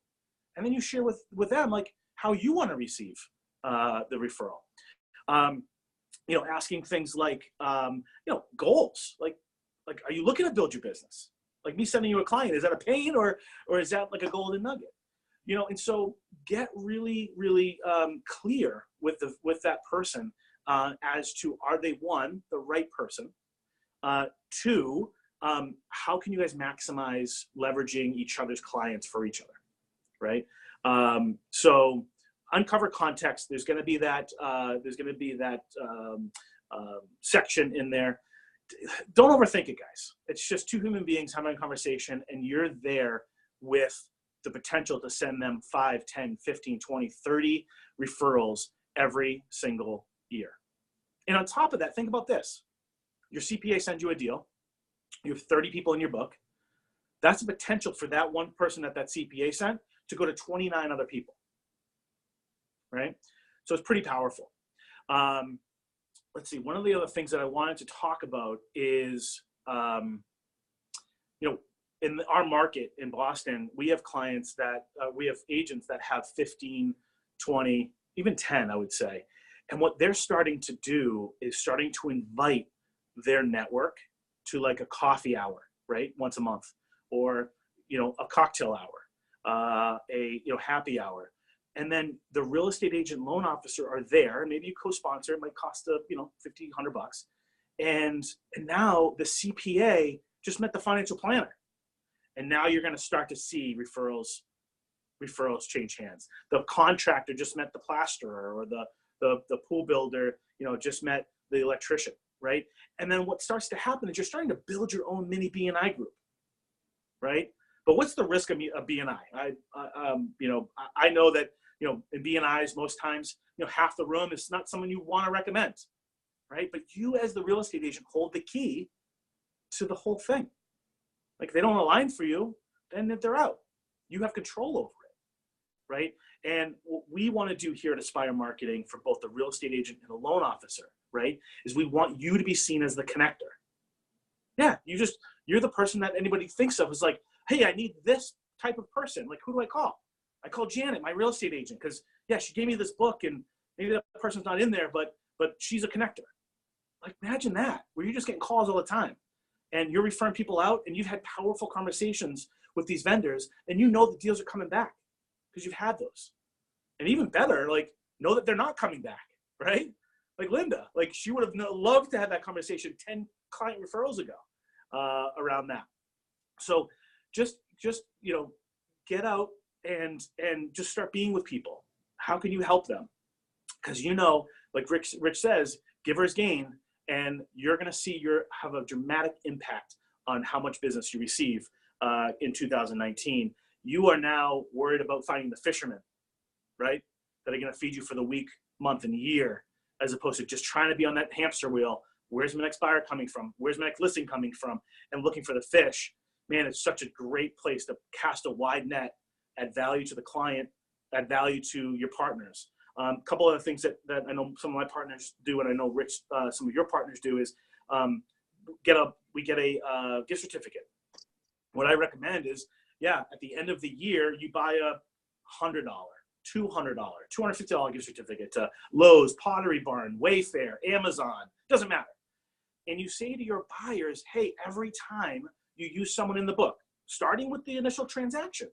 And then you share with them, like, how you want to receive the referral. You know, asking things like, you know, goals. Like, are you looking to build your business? Like me sending you a client, is that a pain or is that like a golden nugget? You know, and so get really, really clear with that person as to, are they, 1, the right person? 2, how can you guys maximize leveraging each other's clients for each other, right? So uncover context. There's going to be that section in there. Don't overthink it, guys. It's just 2 human beings having a conversation, and you're there with the potential to send them 5, 10, 15, 20, 30 referrals every single year. And on top of that, think about this. Your CPA sends you a deal. You have 30 people in your book. That's a potential for that one person that CPA sent to go to 29 other people, right? So it's pretty powerful. Let's see, one of the other things that I wanted to talk about is, you know, in our market in Boston, we have clients that, we have agents that have 15, 20, even 10, I would say. And what they're starting to do is starting to invite their network to like a coffee hour, right? Once a month, or, you know, a cocktail hour, a, you know, happy hour. And then the real estate agent loan officer are there. Maybe you co-sponsor, it might cost you know, $50, $100. And now the CPA just met the financial planner. And now you're going to start to see referrals change hands. The contractor just met the plasterer, or the pool builder, you know, just met the electrician, right? And then what starts to happen is you're starting to build your own mini BNI group, right? But what's the risk of BNI? You know, I know that, you know, in BNIs, most times, you know, half the room is not someone you want to recommend, right? But you, as the real estate agent, hold the key to the whole thing. Like, if they don't align for you, then they're out. You have control over it, right? And what we want to do here at Aspire Marketing for both the real estate agent and the loan officer, right, is we want you to be seen as the connector. Yeah, you're the person that anybody thinks of as like, hey, I need this type of person. Like, who do I call? I call Janet, my real estate agent, because, yeah, she gave me this book, and maybe that person's not in there, but she's a connector. Like, imagine that, where you're just getting calls all the time, and you're referring people out, and you've had powerful conversations with these vendors, and you know the deals are coming back because you've had those. And even better, like, know that they're not coming back, right? Like Linda, like, she would have loved to have that conversation 10 client referrals ago around that. So just you know, get out and just start being with people. How can you help them? Because, you know, like Rich says, givers gain, and you're going to see have a dramatic impact on how much business you receive in 2019. You are now worried about finding the fisherman, right? that are going to feed you for the week, month, and year, as opposed to just trying to be on that hamster wheel. Where's my next buyer coming from? Where's my next listing coming from? And looking for the fish. Man, it's such a great place to cast a wide net, add value to the client, add value to your partners. A couple other things that I know some of my partners do, and I know Rich, some of your partners do, is we get a gift certificate. What I recommend is, at the end of the year, you buy a $100, $200, $250 gift certificate to Lowe's, Pottery Barn, Wayfair, Amazon, doesn't matter. And you say to your buyers, hey, every time you use someone in the book, starting with the initial transaction,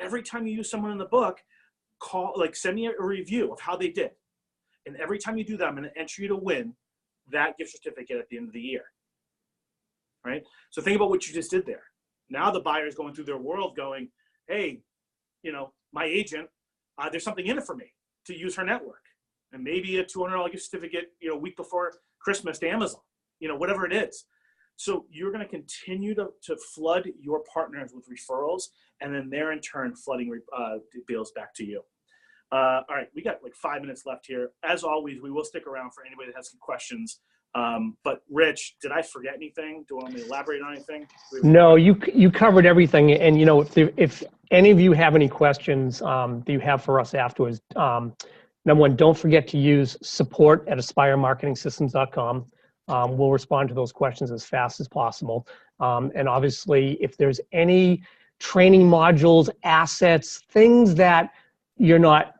every time you use someone in the book, send me a review of how they did. And every time you do that, I'm going to enter you to win that gift certificate at the end of the year. Right? So think about what you just did there. Now the buyer is going through their world going, hey, my agent, there's something in it for me to use her network. And maybe a $200 gift certificate, week before Christmas to Amazon, whatever it is. So you're going to continue to flood your partners with referrals, and then they're in turn flooding deals back to you. All right, we got like 5 minutes left here. As always, we will stick around for anybody that has some questions. But Rich, did I forget anything? Do you want me to elaborate on anything? No, you covered everything. And if any of you have any questions that you have for us afterwards, number one, don't forget to use support@aspiremarketingsystems.com. We'll respond to those questions as fast as possible. And obviously, if there's any training modules, assets, things that you're not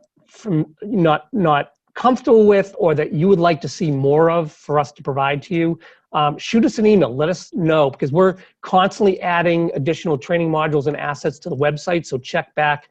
comfortable with, or that you would like to see more of for us to provide to you, shoot us an email. Let us know, because we're constantly adding additional training modules and assets to the website. So check back,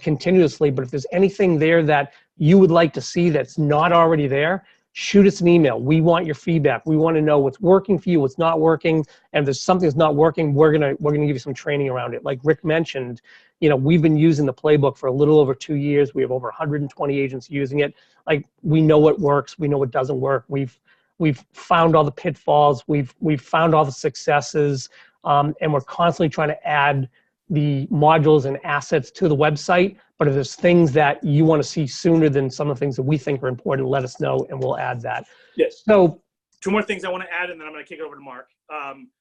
continuously. But if there's anything there that you would like to see that's not already there, shoot us an email. We want your feedback. We want to know what's working for you, what's not working. And if there's something that's not working, we're gonna give you some training around it. Like Rick mentioned, we've been using the playbook for a little over 2 years. We have over 120 agents using it. Like, we know what works. We know what doesn't work. We've found all the pitfalls. We've found all the successes, and we're constantly trying to add the modules and assets to the website. But if there's things that you want to see sooner than some of the things that we think are important, let us know, and we'll add that. Yes. So, 2 more things I want to add, and then I'm going to kick it over to Mark.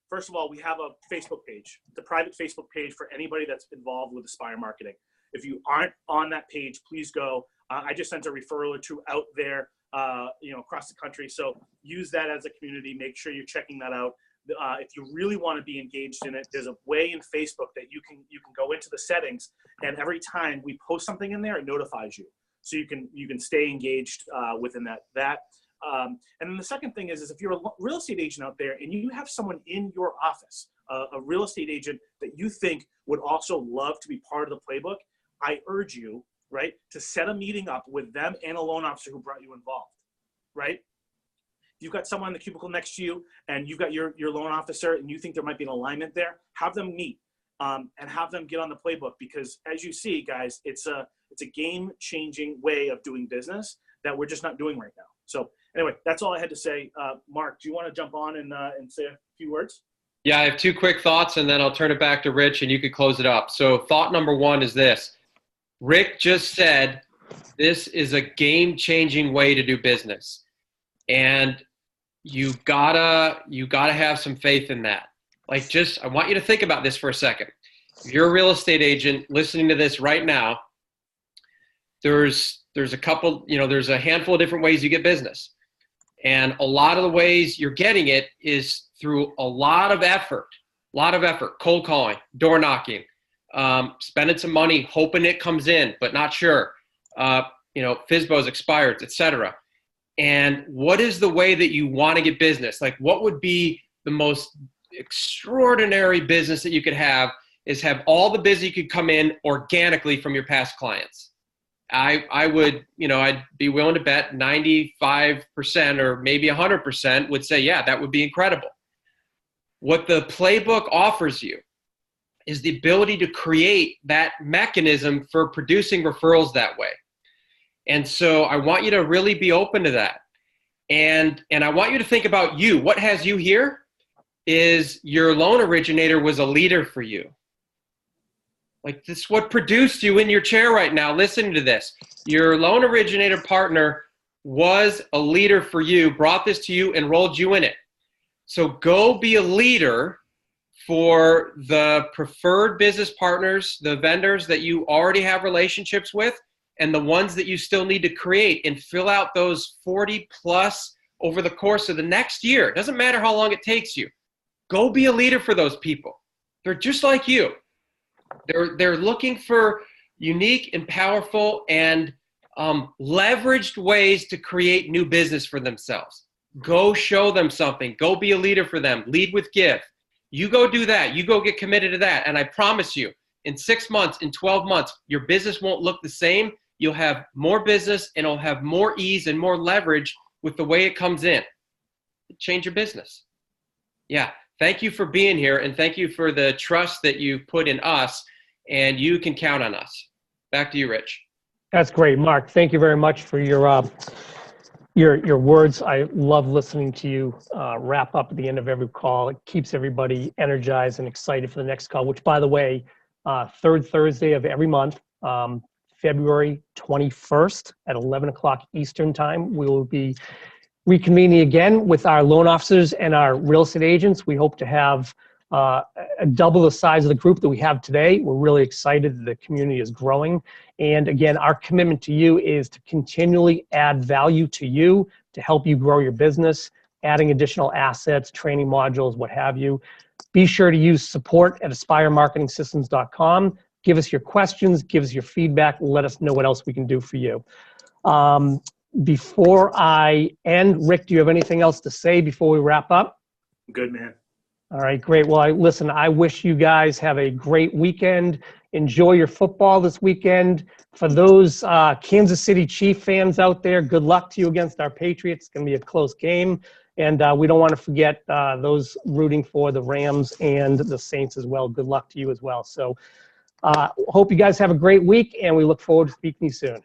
First of all, we have a Facebook page. It's a private Facebook page for anybody that's involved with Aspire Marketing. If you aren't on that page, please go. I just sent a referral or 2 out there, across the country. So use that as a community. Make sure you're checking that out. If you really want to be engaged in it, there's a way in Facebook that you can go into the settings, and every time we post something in there, it notifies you, so you can stay engaged within that. And then the second thing is if you're a real estate agent out there and you have someone in your office, a real estate agent that you think would also love to be part of the playbook, I urge you, right, to set a meeting up with them and a loan officer who brought you involved, right? You've got someone in the cubicle next to you, and you've got your loan officer, and you think there might be an alignment there, have them meet and have them get on the playbook, because as you see, guys, it's a game-changing way of doing business that we're just not doing right now. So anyway, that's all I had to say. Mark, do you want to jump on and say a few words? Yeah, I have 2 quick thoughts, and then I'll turn it back to Rich, and you could close it up. So thought number 1 is this. Rick just said this is a game-changing way to do business. And you gotta have some faith in that. Like, I want you to think about this for a second. If you're a real estate agent listening to this right now, there's a couple, there's a handful of different ways you get business. And a lot of the ways you're getting it is through a lot of effort, cold calling, door knocking, spending some money, hoping it comes in, but not sure, FSBOs, expired, etc. And what is the way that you want to get business? Like, what would be the most extraordinary business that you could have is have all the business you could come in organically from your past clients. I would, I'd be willing to bet 95% or maybe 100% would say, yeah, that would be incredible. What the playbook offers you is the ability to create that mechanism for producing referrals that way. And so I want you to really be open to that. And I want you to think about you. What has you here is your loan originator was a leader for you. Like, this is what produced you in your chair right now. Listening to this. Your loan originator partner was a leader for you, brought this to you, enrolled you in it. So go be a leader for the preferred business partners, the vendors that you already have relationships with, and the ones that you still need to create, and fill out those 40 plus over the course of the next year. It doesn't matter how long it takes you. Go be a leader for those people. They're just like you. They're looking for unique and powerful and leveraged ways to create new business for themselves. Go show them something. Go be a leader for them. Lead with give. You go do that. You go get committed to that. And I promise you, in 6 months, in 12 months, your business won't look the same. You'll have more business and it'll have more ease and more leverage with the way it comes in. Change your business. Yeah. Thank you for being here, and thank you for the trust that you put in us, and you can count on us. Back to you, Rich. That's great, Mark. Thank you very much for your words. I love listening to you wrap up at the end of every call. It keeps everybody energized and excited for the next call, which, by the way, third Thursday of every month, February 21st at 11 o'clock Eastern time, we will be reconvening again with our loan officers and our real estate agents. We hope to have double the size of the group that we have today. We're really excited that the community is growing. And again, our commitment to you is to continually add value to you, to help you grow your business, adding additional assets, training modules, what have you. Be sure to use support at aspiremarketingsystems.com. Give us your questions, give us your feedback, let us know what else we can do for you. Before I end, Rick, do you have anything else to say before we wrap up? Good, man. All right, great. Well, listen, I wish you guys have a great weekend. Enjoy your football this weekend. For those Kansas City Chief fans out there, good luck to you against our Patriots. It's going to be a close game. And we don't want to forget those rooting for the Rams and the Saints as well. Good luck to you as well. So hope you guys have a great week, and we look forward to speaking to you soon.